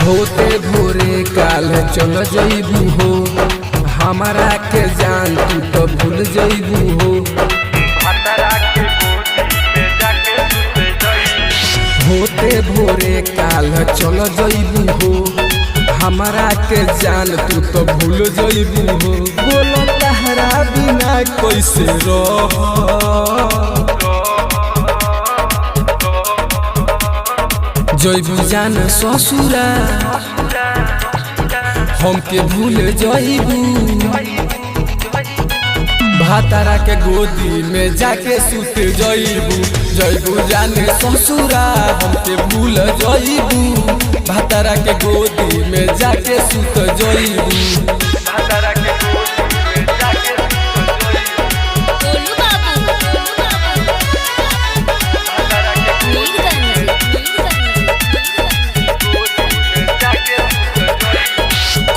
होते भोरे काल चल जइबू हो, हमारा के जान तू तो भूल जइबू हो। होते भोरे काल चल जइबू हो, हमारा के जान तू तो भूल जइबू हो। बोलो तहरा बिना कैसे रह, जइबू जान ससुरा हमके भूल जइबू। भातारा के गोदी में जाके सुत जइबू, जइबू जाने ससुरा हमके भूल जइबू। भातारा के गोदी में जाके सुत जइबू।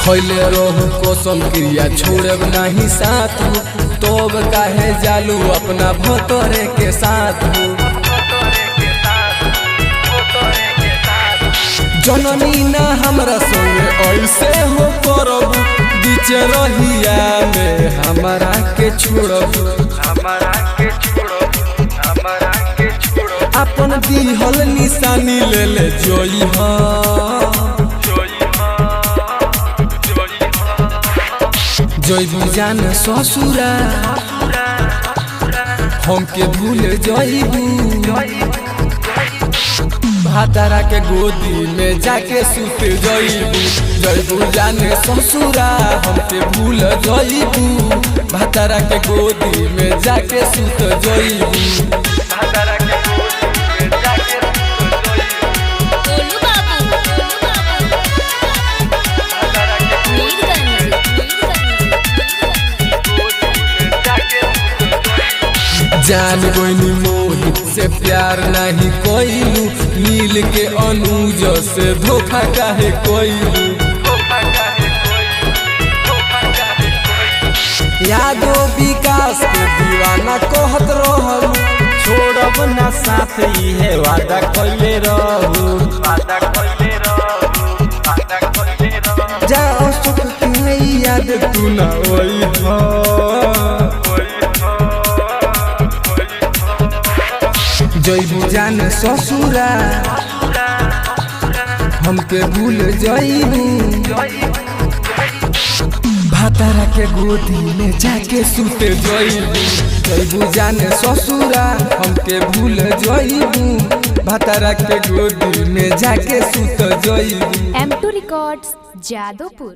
खैले रहू कसम क्रिया छोड़ब नहीं साथ, तब काहे जालू अपना भतरे के साथ। जननी ना हमरा संगे ऐसे हो करबू, बीच रहिया में हमारा के छोड़बू। अपन दिहल निशानी ले ले जोइहा, जइबू जान ससुरा हमके भूल जइबू। भातारा के गोदी में जाके सुत जइबू, जइबू जाने ससुरा हमके भूल जइबू। भातारा के गोदी में जाके सुत जइबू। जान गोइनी मोहित से प्यार नहीं कोइलू, नील के अनुज से धोखा काहे कोइलू। यादो विकास के दीवाना कहत रहू, छोड़ब ना साथ इहे वादा कइले रहू। जा सुख के याद तू ना ओइहा, जइबू जान ससुरा हमके भूल जइबू। भातारा के गोदी में जाके सुत जइबू, जइबू जान ससुरा हमके भूल जइबू। भातारा के गोदी में जाके सुत जइबू। M2 records Jadavpur.